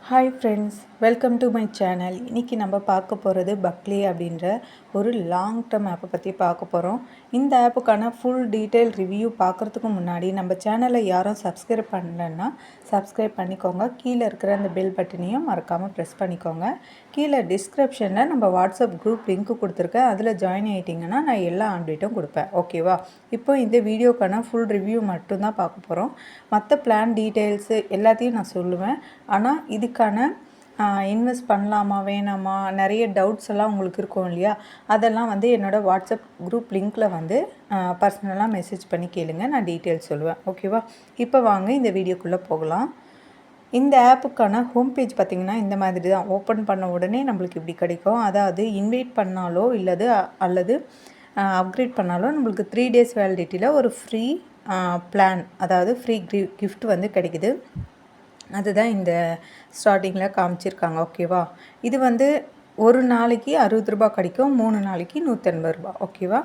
Hi friends, welcome to my channel. இன்றைக்கி நம்ம பார்க்க போகிறது பக்லி அப்படின்ற ஒரு லாங் டேர்ம் ஆப்பை பற்றி பார்க்க போகிறோம். இந்த ஆப்புக்கான ஃபுல் டீட்டெயில் ரிவ்யூ பார்க்குறதுக்கு முன்னாடி நம்ம சேனலை யாரும் சப்ஸ்கிரைப் பண்ணலன்னா சப்ஸ்கிரைப் பண்ணிக்கோங்க. கீழே இருக்கிற அந்த பெல் பட்டனையும் மறக்காமல் ப்ரெஸ் பண்ணிக்கோங்க. கீழே டிஸ்கிரிப்ஷனில் நம்ம வாட்ஸ்அப் குரூப் லிங்க் கொடுத்துருக்கேன். அதில் ஜாயின் ஆகிட்டிங்கன்னா நான் எல்லா அப்டேட்டும் கொடுப்பேன். ஓகேவா? இப்போ இந்த வீடியோக்கான ஃபுல் ரிவ்யூ மட்டும்தான் பார்க்க போகிறோம். மற்ற பிளான் டீட்டெயில்ஸு எல்லாத்தையும் நான் சொல்லுவேன். ஆனால் இதுக்கான இன்வெஸ்ட் பண்ணலாமா வேணாமா நிறைய டவுட்ஸ் எல்லாம் உங்களுக்கு இருக்கும் இல்லையா, அதெல்லாம் வந்து என்னோடய வாட்ஸ்அப் குரூப் லிங்க்கில் வந்து பர்சனலாக மெசேஜ் பண்ணி கேளுங்க, நான் டீட்டெயில்ஸ் சொல்லுவேன். ஓகேவா? இப்போ வாங்க இந்த வீடியோக்குள்ளே போகலாம். இந்த ஆப்புக்கான ஹோம் பேஜ் பார்த்திங்கன்னா இந்த மாதிரி தான். ஓப்பன் பண்ண உடனே நம்மளுக்கு இப்படி கிடைக்கும். அதாவது இன்வைட் பண்ணாலோ அல்லது அப்கிரேட் பண்ணாலோ நம்மளுக்கு 3 days வேலிடிட்டியில் ஒரு ஃப்ரீ பிளான், அதாவது ஃப்ரீ கிஃப்ட் வந்து கிடைக்குது. அதுதான் இந்த ஸ்டார்டிங்கில் காமிச்சிருக்காங்க. ஓகேவா? இது வந்து ஒரு நாளைக்கு 60 ரூபா கிடைக்கும், 3 நாளைக்கு 180 ரூபா. ஓகேவா?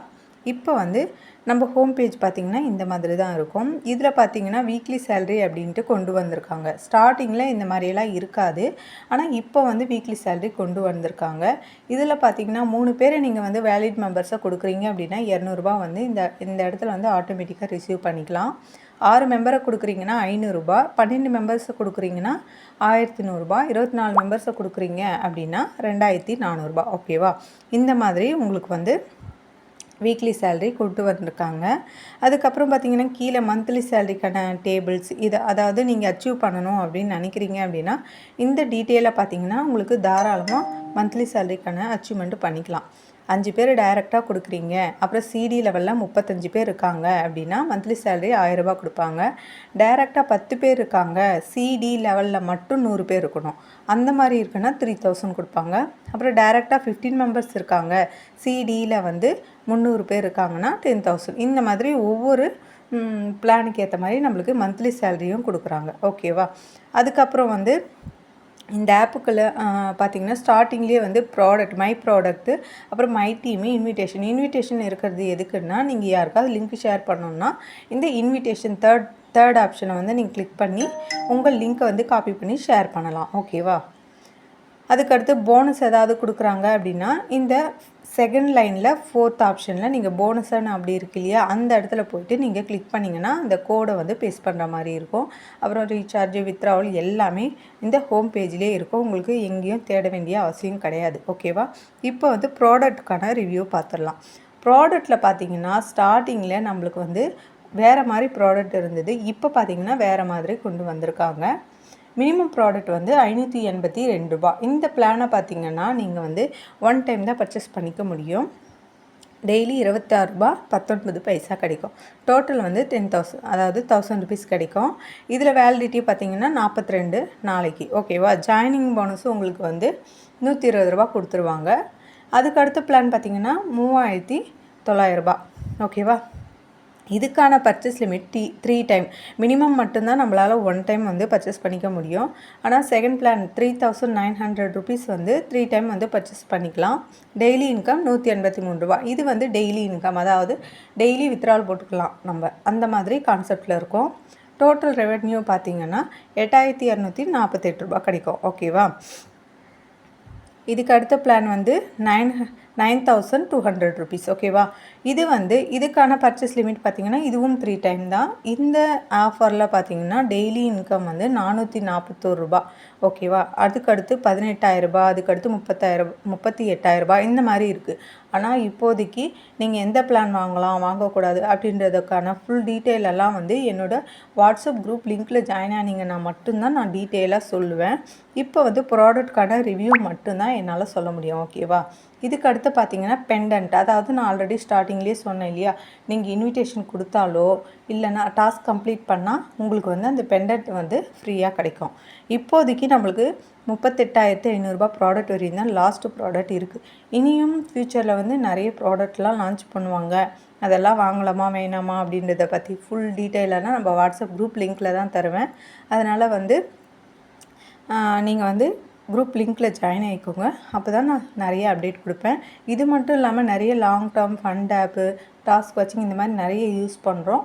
இப்போ வந்து நம்ம ஹோம் பேஜ் பார்த்திங்கன்னா இந்த மாதிரி தான் இருக்கும். இதில் பார்த்திங்கன்னா வீக்லி சேலரி அப்படின்ட்டு கொண்டு வந்திருக்காங்க. ஸ்டார்டிங்கில் இந்த மாதிரியெல்லாம் இருக்காது, ஆனால் இப்போ வந்து வீக்லி சேலரி கொண்டு வந்திருக்காங்க. இதில் பார்த்திங்கன்னா 3 பேரை நீங்கள் வந்து வேலிட் மெம்பர்ஸை கொடுக்குறீங்க அப்படின்னா 200 ரூபா வந்து இந்த இடத்துல வந்து ஆட்டோமேட்டிக்காக ரிசீவ் பண்ணிக்கலாம். 6 மெம்பரை கொடுக்குறீங்கன்னா 500 ரூபா, 12 மெம்பர்ஸை கொடுக்குறீங்கன்னா 1100 ரூபா, 24 மெம்பர்ஸை கொடுக்குறீங்க அப்படின்னா 2400 ரூபா. ஓகேவா? இந்த மாதிரி உங்களுக்கு வந்து வீக்லி சேலரி கொண்டு வந்திருக்காங்க. அதுக்கப்புறம் பார்த்திங்கன்னா கீழே மந்த்லி சேலரிக்கான டேபிள்ஸ், அதாவது நீங்கள் அச்சீவ் பண்ணணும் அப்படின்னு நினைக்கிறீங்க அப்படின்னா இந்த டீட்டெயிலை பார்த்திங்கன்னா உங்களுக்கு தாராளமாக மந்த்லி சேலரிக்கான அச்சீவ்மெண்ட் பண்ணிக்கலாம். 5 பேர் டைரெக்டாக கொடுக்குறீங்க, அப்புறம் சிடி லெவலில் 35 பேர் இருக்காங்க அப்படின்னா மந்த்லி சேலரி 1000 ரூபா கொடுப்பாங்க. டைரெக்டாக 10 பேர் இருக்காங்க, சிடி லெவலில் மட்டும் 100 பேர் இருக்கணும், அந்த மாதிரி இருக்குன்னா 3000 கொடுப்பாங்க. அப்புறம் டைரெக்டாக 15 மெம்பர்ஸ் இருக்காங்க, சிடியில் வந்து 300 பேர் இருக்காங்கன்னா 10,000. இந்த மாதிரி ஒவ்வொரு பிளானுக்கு ஏற்ற மாதிரி நம்மளுக்கு மந்த்லி சேலரியும் கொடுக்குறாங்க. ஓகேவா? அதுக்கப்புறம் வந்து இந்த ஆப்புக்குள்ளே பார்த்திங்கன்னா ஸ்டார்டிங்லேயே வந்து மை ப்ராடக்ட்டு, அப்புறம் மை டீமு, இன்விடேஷன் இருக்கிறது எதுக்குன்னா, நீங்கள் யாருக்காவது லிங்க் ஷேர் பண்ணணுன்னா இந்த இன்விடேஷன் தேர்ட் ஆப்ஷனை வந்து நீங்கள் கிளிக் பண்ணி உங்கள் லிங்க்கை வந்து காப்பி பண்ணி ஷேர் பண்ணலாம். ஓகேவா? அதுக்கடுத்து போனஸ் ஏதாவது கொடுக்குறாங்க அப்படின்னா இந்த செகண்ட் லைனில் 4th ஆப்ஷனில் நீங்கள் போனஸ்ன்னு அப்படி இருக்கு இல்லையா, அந்த இடத்துல போய்ட்டு நீங்கள் கிளிக் பண்ணிங்கன்னா அந்த கோடை வந்து பேஸ்ட் பண்ணுற மாதிரி இருக்கும். அப்புறம் ரீசார்ஜ், வித்ட்ராவல் எல்லாமே இந்த ஹோம் பேஜ்லேயே இருக்கும். உங்களுக்கு எங்கேயும் தேட வேண்டிய அவசியம் கிடையாது. ஓகேவா? இப்போ வந்து ப்ராடக்ட்டுக்கான ரிவ்யூ பார்த்துடலாம். ப்ராடக்ட்டில் பார்த்தீங்கன்னா ஸ்டார்டிங்கில் நம்மளுக்கு வந்து வேறு மாதிரி ப்ராடக்ட் இருந்தது, இப்போ பார்த்திங்கன்னா வேறு மாதிரி கொண்டு வந்திருக்காங்க. மினிமம் ப்ராடக்ட் வந்து 582 ரூபா. இந்த பிளானை பார்த்திங்கன்னா நீங்கள் வந்து ஒன் டைம் தான் பர்ச்சேஸ் பண்ணிக்க முடியும். டெய்லி 26 ரூபா 19 பைசா கிடைக்கும். டோட்டல் வந்து 10,000, அதாவது 1000 ருபீஸ் கிடைக்கும். இதில் வேலிடிட்டி பார்த்திங்கன்னா 42 நாளைக்கு. ஓகேவா? ஜாயினிங் போனஸு உங்களுக்கு வந்து 120 ரூபா கொடுத்துருவாங்க. அதுக்கு அடுத்த பிளான் பார்த்திங்கன்னா 3900 ரூபா. ஓகேவா? இதுக்கான பர்ச்சேஸ் லிமிட் 3 டைம் மினிமம் மட்டும்தான் நம்மளால் 1 டைம் வந்து பர்ச்சேஸ் பண்ணிக்க முடியும். ஆனால் செகண்ட் பிளான் 3900 ருபீஸ் வந்து 3 டைம் வந்து பர்ச்சேஸ் பண்ணிக்கலாம். டெய்லி இன்கம் 183 ரூபா. இது வந்து டெய்லி இன்கம், அதாவது டெய்லி வித்ட்ராவல் போட்டுக்கலாம் நம்ம, அந்த மாதிரி கான்செப்டில் இருக்கும். டோட்டல் ரெவென்யூ பார்த்திங்கன்னா 8248 ரூபா கிடைக்கும். ஓகேவா? இதுக்கு அடுத்த பிளான் வந்து 9200 ருபீஸ். ஓகேவா? இது வந்து இதுக்கான பர்ச்சேஸ் லிமிட் பார்த்திங்கன்னா இதுவும் 3 டைம் தான். இந்த ஆஃபரில் பார்த்திங்கன்னா டெய்லி இன்கம் வந்து 441 ரூபா. ஓகேவா? அதுக்கடுத்து 18,000 ரூபா, அதுக்கடுத்து 38,000 ரூபா, இந்த மாதிரி இருக்குது. ஆனால் இப்போதைக்கு நீங்கள் எந்த பிளான் வாங்கலாம் வாங்கக்கூடாது அப்படின்றதுக்கான ஃபுல் டீட்டெயில் எல்லாம் வந்து என்னோடய வாட்ஸ்அப் குரூப் லிங்க்கில் ஜாயின் ஆனீங்கன்னா மட்டும்தான் நான் டீட்டெயிலாக சொல்லுவேன். இப்போ வந்து ப்ராடக்ட்கான ரிவ்யூ மட்டும்தான் என்னால் சொல்ல முடியும். ஓகேவா? இதுக்கு அடுத்து பார்த்திங்கன்னா பெண்டன்ட், அதாவது நான் ஆல்ரெடி ஸ்டார்டிங்லேயே சொன்னேன் இல்லையா, நீங்கள் இன்விடேஷன் கொடுத்தாலோ இல்லைனா டாஸ்க் கம்ப்ளீட் பண்ணால் உங்களுக்கு வந்து அந்த பெண்டன்ட் வந்து ஃப்ரீயாக கிடைக்கும். இப்போதைக்கு நம்மளுக்கு 38,500 ரூபா ப்ராடக்ட் வரையும் தான் லாஸ்ட்டு ப்ராடக்ட் இருக்குது. இனியும் ஃப்யூச்சரில் வந்து நிறைய ப்ராடக்ட்லாம் லான்ச் பண்ணுவாங்க. அதெல்லாம் வாங்கலாமா வேணாமா அப்படின்றத பற்றி ஃபுல் டீட்டெயிலாக நம்ம வாட்ஸ்அப் குரூப் லிங்க்கில் தான் தருவேன். அதனால் வந்து நீங்கள் வந்து குரூப் லிங்க்கில் ஜாயின் ஆகிக்கோங்க. அப்போ தான் நான் நிறைய அப்டேட் கொடுப்பேன். இது மட்டும் இல்லாமல் நிறைய லாங் டேர்ம் ஃபண்ட் ஆப்பு, டாஸ்க் வாட்சிங், இந்த மாதிரி நிறைய யூஸ் பண்ணுறோம்.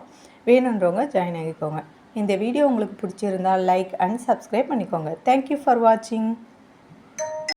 வேணுன்றவங்க ஜாயின் ஆகிக்கோங்க. இந்த வீடியோ உங்களுக்கு பிடிச்சிருந்தால் லைக் அண்ட் சப்ஸ்கிரைப் பண்ணிக்கோங்க. தேங்க்யூ ஃபார் வாட்சிங்.